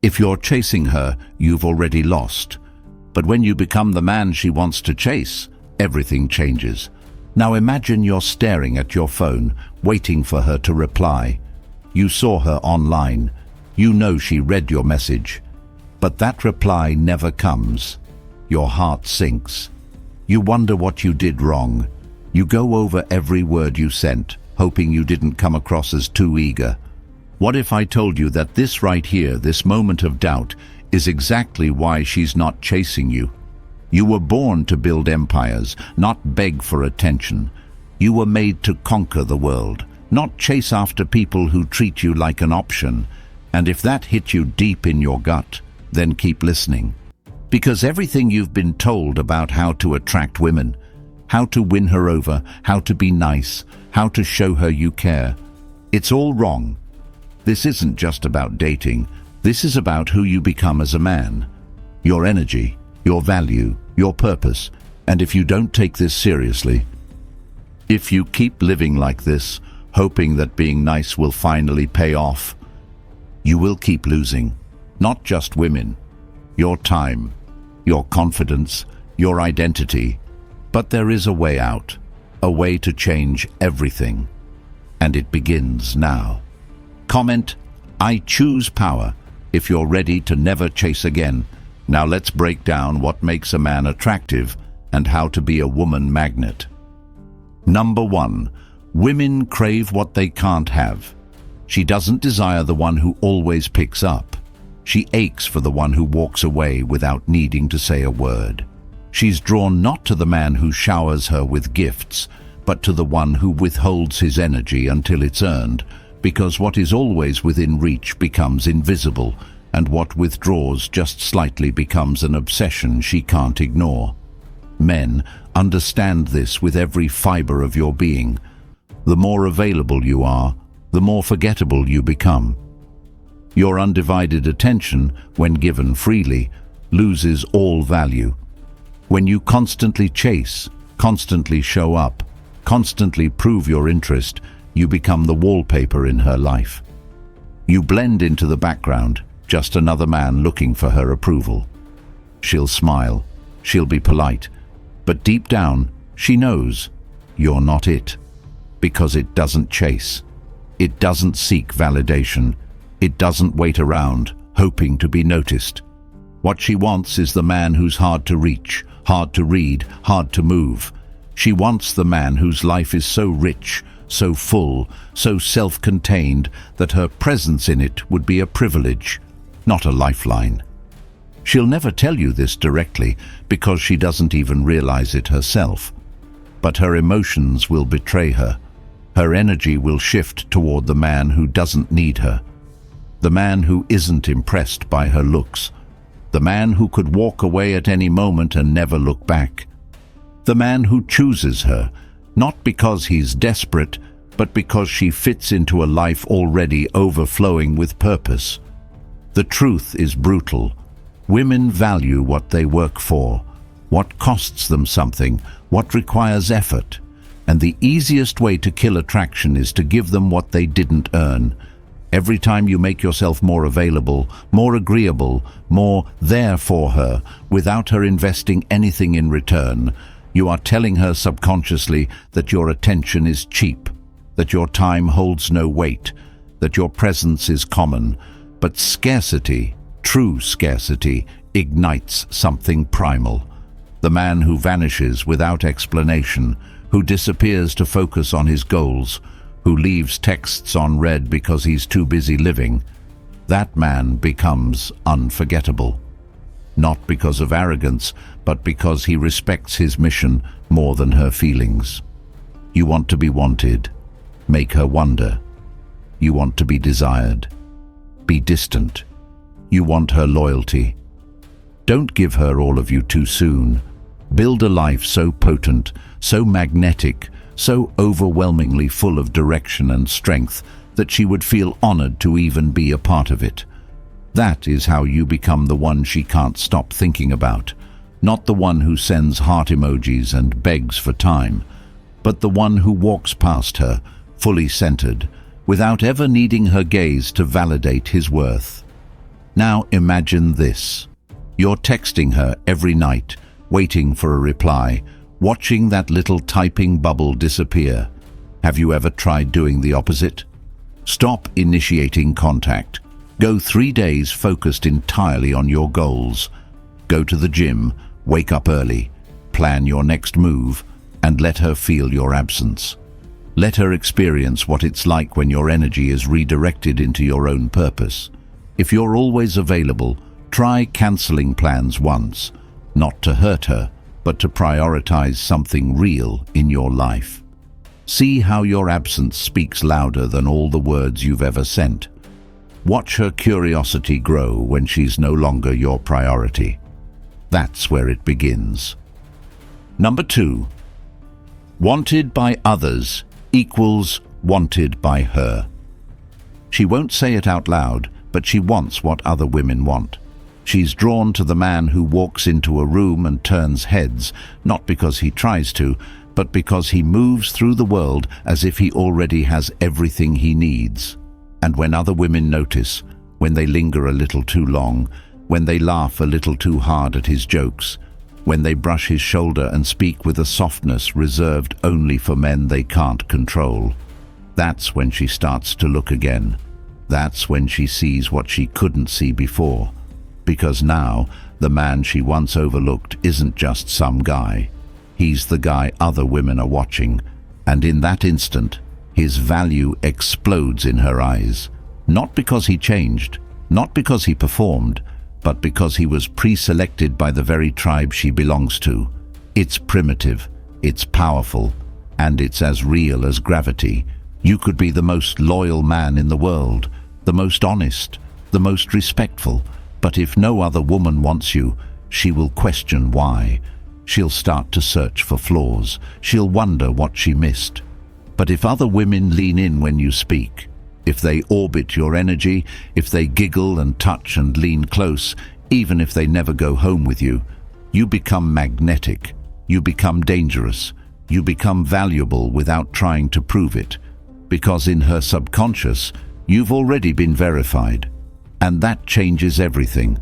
If you're chasing her, you've already lost. But when you become the man she wants to chase, everything changes. Now imagine you're staring at your phone, waiting for her to reply. You saw her online. You know she read your message. But that reply never comes. Your heart sinks. You wonder what you did wrong. You go over every word you sent, hoping you didn't come across as too eager. What if I told you that this right here, this moment of doubt, is exactly why she's not chasing you? You were born to build empires, not beg for attention. You were made to conquer the world, not chase after people who treat you like an option. And if that hit you deep in your gut, then keep listening. Because everything you've been told about how to attract women, how to win her over, how to be nice, how to show her you care, it's all wrong. This isn't just about dating. This is about who you become as a man. Your energy, your value, your purpose. And if you don't take this seriously, if you keep living like this, hoping that being nice will finally pay off, you will keep losing. Not just women, your time, your confidence, your identity. But there is a way out, a way to change everything. And it begins now. Comment, "I choose power," if you're ready to never chase again. Now let's break down what makes a man attractive and how to be a woman magnet. Number 1. Women crave what they can't have. She doesn't desire the one who always picks up. She aches for the one who walks away without needing to say a word. She's drawn not to the man who showers her with gifts, but to the one who withholds his energy until it's earned, because what is always within reach becomes invisible, and what withdraws just slightly becomes an obsession she can't ignore. Men, understand this with every fiber of your being. The more available you are, the more forgettable you become. Your undivided attention, when given freely, loses all value. When you constantly chase, constantly show up, constantly prove your interest, you become the wallpaper in her life. You blend into the background, just another man looking for her approval. She'll smile, she'll be polite, but deep down, she knows you're not it. Because it doesn't chase. It doesn't seek validation. It doesn't wait around, hoping to be noticed. What she wants is the man who's hard to reach, hard to read, hard to move. She wants the man whose life is so rich, so full, so self-contained that her presence in it would be a privilege, not a lifeline. She'll never tell you this directly because she doesn't even realize it herself. But her emotions will betray her. Her energy will shift toward the man who doesn't need her. The man who isn't impressed by her looks. The man who could walk away at any moment and never look back. The man who chooses her, not because he's desperate, but because she fits into a life already overflowing with purpose. The truth is brutal. Women value what they work for, what costs them something, what requires effort. And the easiest way to kill attraction is to give them what they didn't earn. Every time you make yourself more available, more agreeable, more there for her, without her investing anything in return, you are telling her subconsciously that your attention is cheap, that your time holds no weight, that your presence is common. But scarcity, true scarcity, ignites something primal. The man who vanishes without explanation, who disappears to focus on his goals, who leaves texts on read because he's too busy living, that man becomes unforgettable. Not because of arrogance, but because he respects his mission more than her feelings. You want to be wanted. Make her wonder. You want to be desired. Be distant. You want her loyalty. Don't give her all of you too soon. Build a life so potent, so magnetic, so overwhelmingly full of direction and strength that she would feel honored to even be a part of it. That is how you become the one she can't stop thinking about. Not the one who sends heart emojis and begs for time, but the one who walks past her, fully centered, without ever needing her gaze to validate his worth. Now imagine this. You're texting her every night, waiting for a reply, watching that little typing bubble disappear. Have you ever tried doing the opposite? Stop initiating contact. Go 3 days focused entirely on your goals. Go to the gym, wake up early, plan your next move, and let her feel your absence. Let her experience what it's like when your energy is redirected into your own purpose. If you're always available, try canceling plans once, not to hurt her, but to prioritize something real in your life. See how your absence speaks louder than all the words you've ever sent. Watch her curiosity grow when she's no longer your priority. That's where it begins. Number 2. Wanted by others equals wanted by her. She won't say it out loud, but she wants what other women want. She's drawn to the man who walks into a room and turns heads, not because he tries to, but because he moves through the world as if he already has everything he needs. And when other women notice, when they linger a little too long, when they laugh a little too hard at his jokes, when they brush his shoulder and speak with a softness reserved only for men they can't control, that's when she starts to look again. That's when she sees what she couldn't see before. Because now, the man she once overlooked isn't just some guy. He's the guy other women are watching, and in that instant, his value explodes in her eyes. Not because he changed, not because he performed, but because he was pre-selected by the very tribe she belongs to. It's primitive, it's powerful, and it's as real as gravity. You could be the most loyal man in the world, the most honest, the most respectful, but if no other woman wants you, she will question why. She'll start to search for flaws. She'll wonder what she missed. But if other women lean in when you speak, if they orbit your energy, if they giggle and touch and lean close, even if they never go home with you, you become magnetic, you become dangerous, you become valuable without trying to prove it. Because in her subconscious, you've already been verified. And that changes everything.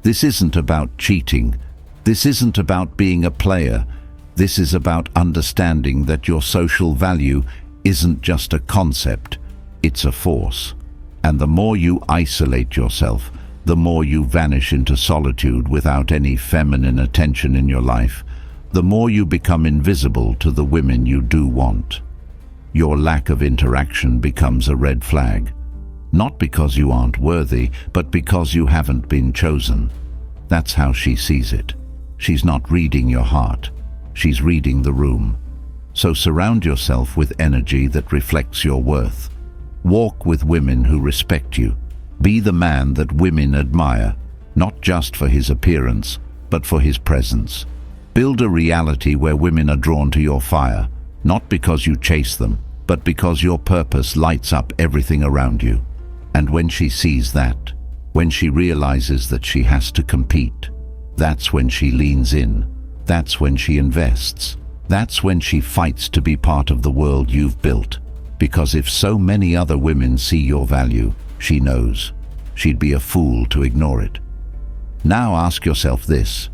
This isn't about cheating. This isn't about being a player. This is about understanding that your social value isn't just a concept, it's a force. And the more you isolate yourself, the more you vanish into solitude without any feminine attention in your life, the more you become invisible to the women you do want. Your lack of interaction becomes a red flag. Not because you aren't worthy, but because you haven't been chosen. That's how she sees it. She's not reading your heart. She's reading the room. So surround yourself with energy that reflects your worth. Walk with women who respect you. Be the man that women admire, not just for his appearance, but for his presence. Build a reality where women are drawn to your fire, not because you chase them, but because your purpose lights up everything around you. And when she sees that, when she realizes that she has to compete, that's when she leans in. That's when she invests. That's when she fights to be part of the world you've built. Because if so many other women see your value, she knows. She'd be a fool to ignore it. Now ask yourself this.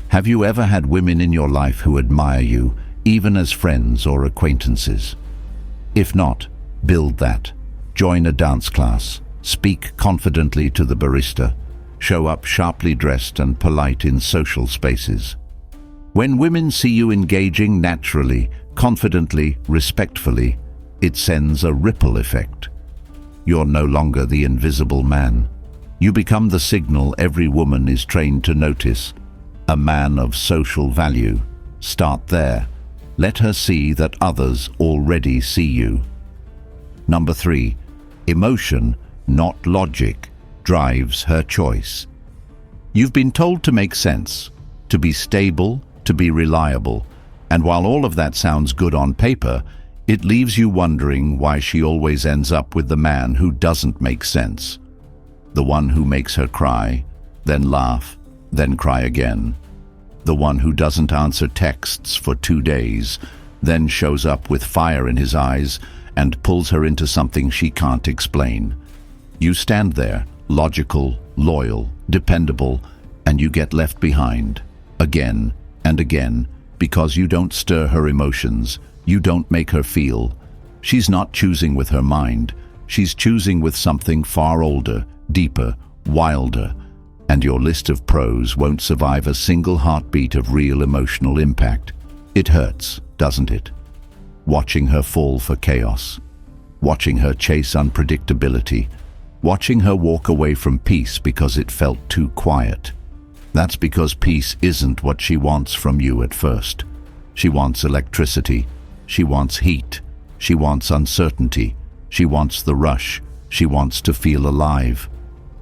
Have you ever had women in your life who admire you, even as friends or acquaintances? If not, build that. Join a dance class. Speak confidently to the barista. Show up sharply dressed and polite in social spaces. When women see you engaging naturally, confidently, respectfully, it sends a ripple effect. You're no longer the invisible man. You become the signal every woman is trained to notice. A man of social value. Start there. Let her see that others already see you. Number 3. Emotion, not logic, drives her choice. You've been told to make sense, to be stable, to be reliable, and while all of that sounds good on paper, it leaves you wondering why she always ends up with the man who doesn't make sense. The one who makes her cry, then laugh, then cry again. The one who doesn't answer texts for 2 days, then shows up with fire in his eyes and pulls her into something she can't explain. You stand there, logical, loyal, dependable, and you get left behind again and again because you don't stir her emotions, you don't make her feel. She's not choosing with her mind, she's choosing with something far older, deeper, wilder, and your list of pros won't survive a single heartbeat of real emotional impact. It hurts, doesn't it? Watching her fall for chaos, watching her chase unpredictability, watching her walk away from peace because it felt too quiet. That's because peace isn't what she wants from you at first. She wants electricity, she wants heat, she wants uncertainty, she wants the rush, she wants to feel alive.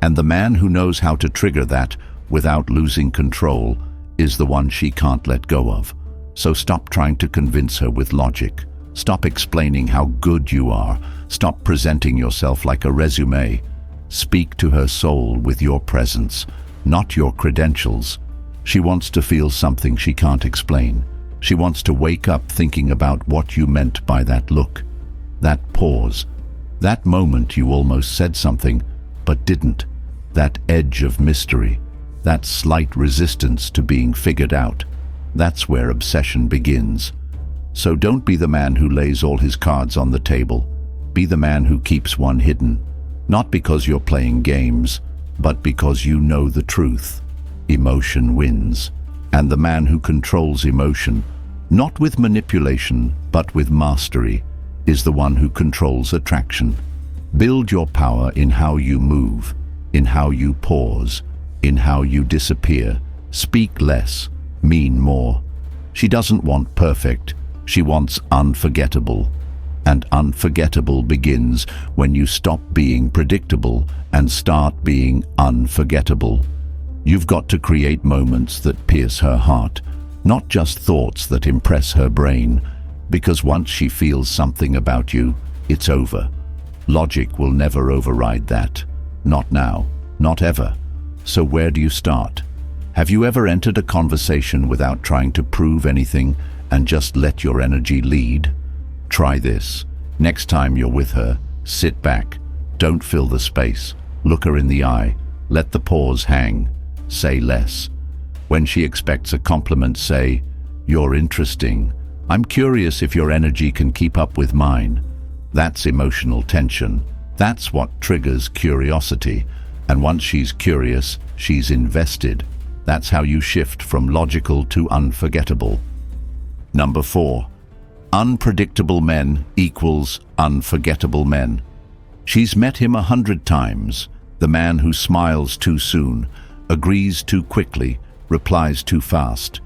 And the man who knows how to trigger that without losing control is the one she can't let go of. So stop trying to convince her with logic. Stop explaining how good you are. Stop presenting yourself like a resume. Speak to her soul with your presence, not your credentials. She wants to feel something she can't explain. She wants to wake up thinking about what you meant by that look, that pause, that moment you almost said something but didn't, that edge of mystery, that slight resistance to being figured out. That's where obsession begins. So don't be the man who lays all his cards on the table. Be the man who keeps one hidden, not because you're playing games, but because you know the truth. Emotion wins. And the man who controls emotion, not with manipulation, but with mastery, is the one who controls attraction. Build your power in how you move, in how you pause, in how you disappear. Speak less, mean more. She doesn't want perfect, she wants unforgettable. And unforgettable begins when you stop being predictable and start being unforgettable. You've got to create moments that pierce her heart, not just thoughts that impress her brain, because once she feels something about you, it's over. Logic will never override that. Not now, not ever. So where do you start? Have you ever entered a conversation without trying to prove anything and just let your energy lead? Try this. Next time you're with her, sit back. Don't fill the space. Look her in the eye. Let the pause hang. Say less. When she expects a compliment, say, "You're interesting. I'm curious if your energy can keep up with mine." That's emotional tension. That's what triggers curiosity. And once she's curious, she's invested. That's how you shift from logical to unforgettable. Number 4. Unpredictable men equals unforgettable men. She's met him 100 times. The man who smiles too soon, agrees too quickly, replies too fast.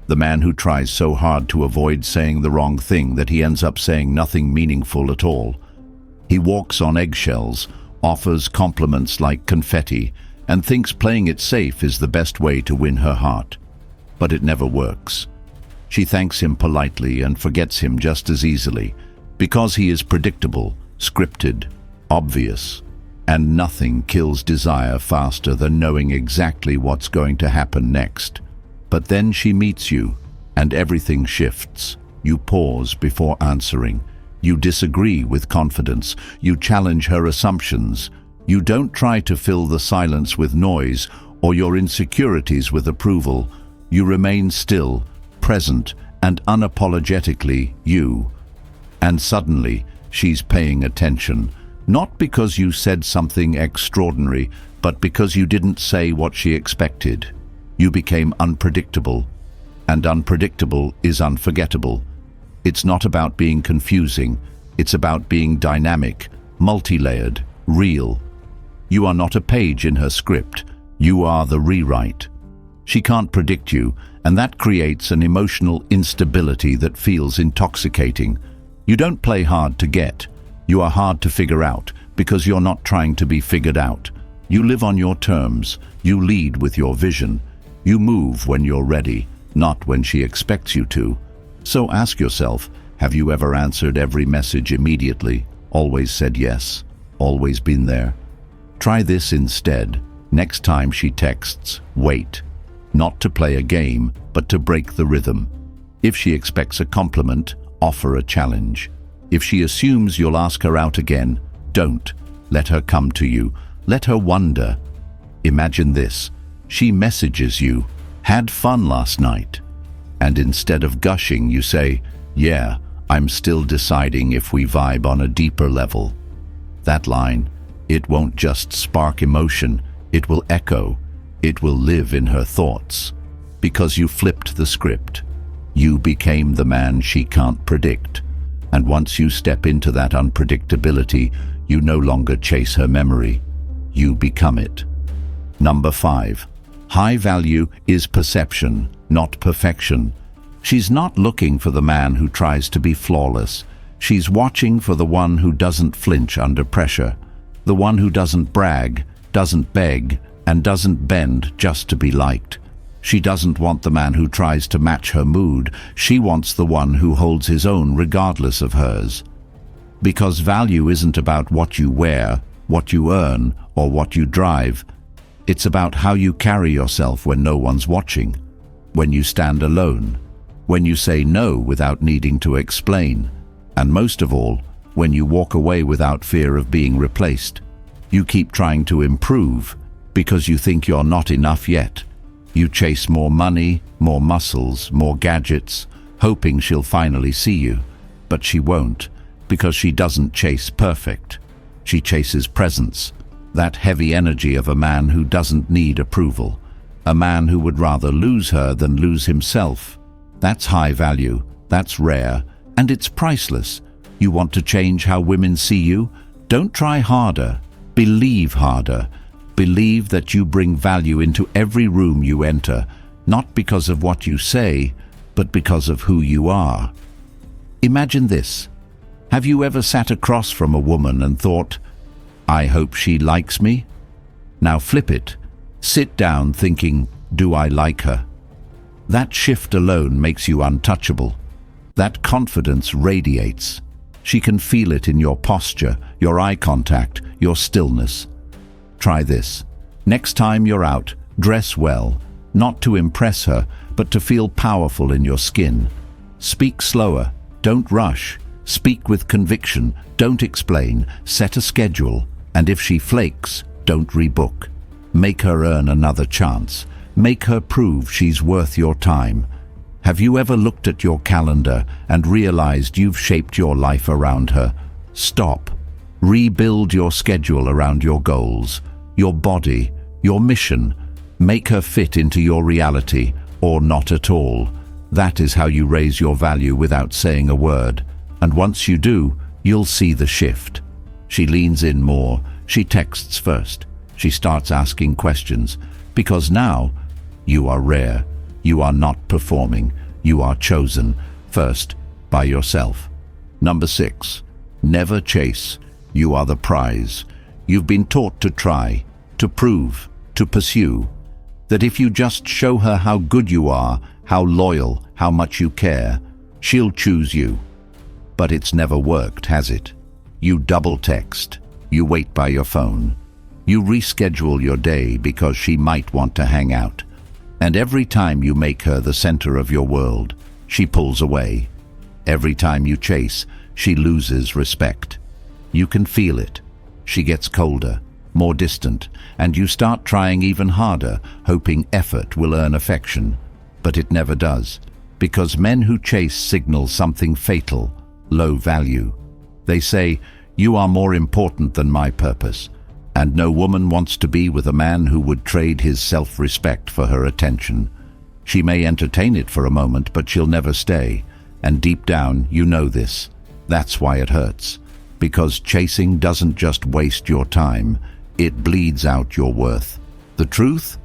The man who tries so hard to avoid saying the wrong thing that he ends up saying nothing meaningful at all. He walks on eggshells, offers compliments like confetti, and thinks playing it safe is the best way to win her heart. But it never works. She thanks him politely and forgets him just as easily, because he is predictable, scripted, obvious. And nothing kills desire faster than knowing exactly what's going to happen next. But then she meets you, and everything shifts. You pause before answering. You disagree with confidence. You challenge her assumptions. You don't try to fill the silence with noise or your insecurities with approval. You remain still, present, and unapologetically you. And suddenly, she's paying attention. Not because you said something extraordinary, but because you didn't say what she expected. You became unpredictable, and unpredictable is unforgettable. It's not about being confusing, it's about being dynamic, multi-layered, real. You are not a page in her script, you are the rewrite. She can't predict you, and that creates an emotional instability that feels intoxicating. You don't play hard to get. You are hard to figure out because you're not trying to be figured out. You live on your terms. You lead with your vision. You move when you're ready, not when she expects you to. So ask yourself, have you ever answered every message immediately, always said yes, always been there? Try this instead. Next time she texts, wait. Not to play a game, but to break the rhythm. If she expects a compliment, offer a challenge. If she assumes you'll ask her out again, don't. Let her come to you. Let her wonder. Imagine this. She messages you, "Had fun last night." And instead of gushing, you say, "Yeah, I'm still deciding if we vibe on a deeper level." That line, it won't just spark emotion, it will echo, it will live in her thoughts. Because you flipped the script. You became the man she can't predict. And once you step into that unpredictability, you no longer chase her memory. You become it. Number 5. High value is perception, not perfection. She's not looking for the man who tries to be flawless. She's watching for the one who doesn't flinch under pressure, the one who doesn't brag, doesn't beg, and doesn't bend just to be liked. She doesn't want the man who tries to match her mood. She wants the one who holds his own regardless of hers. Because value isn't about what you wear, what you earn, or what you drive. It's about how you carry yourself when no one's watching, when you stand alone, when you say no without needing to explain, and most of all, when you walk away without fear of being replaced. You keep trying to improve because you think you're not enough yet. You chase more money, more muscles, more gadgets, hoping she'll finally see you. But she won't, because she doesn't chase perfect. She chases presence, that heavy energy of a man who doesn't need approval, a man who would rather lose her than lose himself. That's high value, that's rare, and it's priceless. You want to change how women see you? Don't try harder, believe harder. Believe that you bring value into every room you enter, not because of what you say, but because of who you are. Imagine this. Have you ever sat across from a woman and thought, "I hope she likes me"? Now flip it. Sit down thinking, "Do I like her?" That shift alone makes you untouchable. That confidence radiates. She can feel it in your posture, your eye contact, your stillness. Try this. Next time you're out, dress well, not to impress her, but to feel powerful in your skin. Speak slower, don't rush. Speak with conviction, don't explain. Set a schedule, and if she flakes, don't rebook. Make her earn another chance. Make her prove she's worth your time. Have you ever looked at your calendar and realized you've shaped your life around her? Stop. Rebuild your schedule around your goals, your body, your mission. Make her fit into your reality, or not at all. That is how you raise your value without saying a word. And once you do, you'll see the shift. She leans in more. She texts first. She starts asking questions. Because now, you are rare. You are not performing. You are chosen, first, by yourself. Number 6. Never chase. You are the prize. You've been taught to try, to prove, to pursue. That if you just show her how good you are, how loyal, how much you care, she'll choose you. But it's never worked, has it? You double text. You wait by your phone. You reschedule your day because she might want to hang out. And every time you make her the center of your world, she pulls away. Every time you chase, she loses respect. You can feel it. She gets colder, more distant, and you start trying even harder, hoping effort will earn affection. But it never does, because men who chase signal something fatal, low value. They say, "You are more important than my purpose." And no woman wants to be with a man who would trade his self-respect for her attention. She may entertain it for a moment, but she'll never stay. And deep down, you know this. That's why it hurts. Because chasing doesn't just waste your time, it bleeds out your worth. The truth?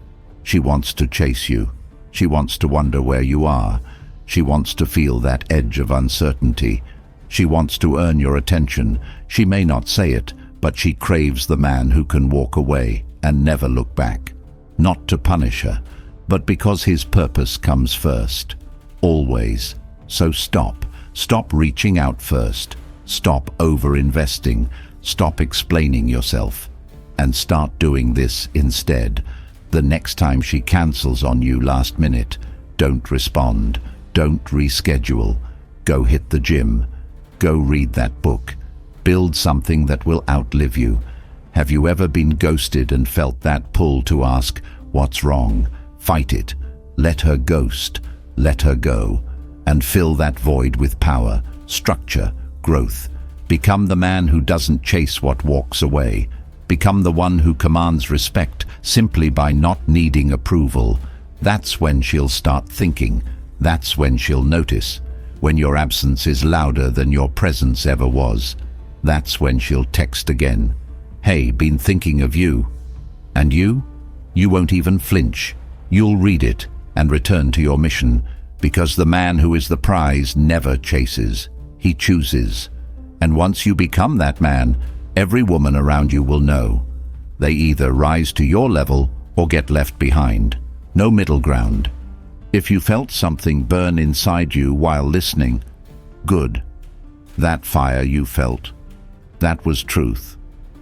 She wants to chase you. She wants to wonder where you are. She wants to feel that edge of uncertainty. She wants to earn your attention. She may not say it, but she craves the man who can walk away and never look back. Not to punish her, but because his purpose comes first. Always. So stop. Stop reaching out first. Stop over-investing. Stop explaining yourself. And start doing this instead. The next time she cancels on you last minute, don't respond. Don't reschedule. Go hit the gym. Go read that book. Build something that will outlive you. Have you ever been ghosted and felt that pull to ask, what's wrong? Fight it. Let her ghost. Let her go. And fill that void with power, structure, growth. Become the man who doesn't chase what walks away. Become the one who commands respect simply by not needing approval. That's when she'll start thinking. That's when she'll notice. When your absence is louder than your presence ever was. That's when she'll text again. Hey, been thinking of you. And you? You won't even flinch. You'll read it and return to your mission, because the man who is the prize never chases. He chooses. And once you become that man, every woman around you will know. They either rise to your level or get left behind. No middle ground. If you felt something burn inside you while listening, good. That fire you felt, that was truth.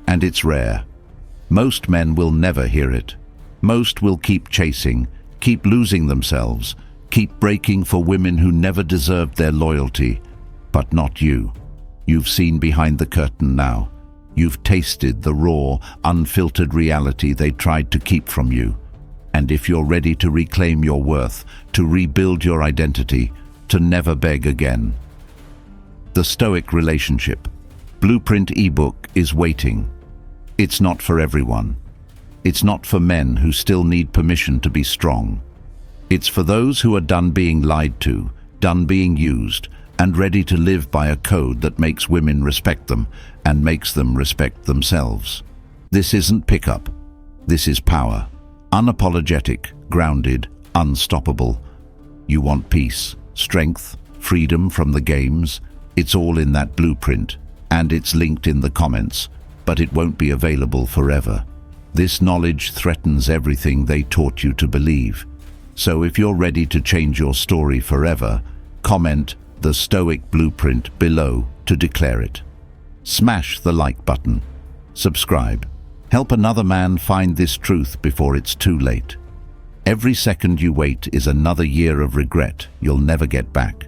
And it's rare. Most men will never hear it. Most will keep chasing, keep losing themselves, keep breaking for women who never deserved their loyalty. But not you. You've seen behind the curtain now. You've tasted the raw, unfiltered reality they tried to keep from you. And if you're ready to reclaim your worth, to rebuild your identity, to never beg again. The Stoic Relationship Blueprint ebook is waiting. It's not for everyone. It's not for men who still need permission to be strong. It's for those who are done being lied to, done being used, and ready to live by a code that makes women respect them and makes them respect themselves. This isn't pickup. This is power. Unapologetic, grounded, unstoppable. You want peace, strength, freedom from the games. It's all in that blueprint, and it's linked in the comments, but it won't be available forever. This knowledge threatens everything they taught you to believe. So if you're ready to change your story forever, comment the Stoic Blueprint below to declare it. Smash the like button. Subscribe. Help another man find this truth before it's too late. Every second you wait is another year of regret you'll never get back.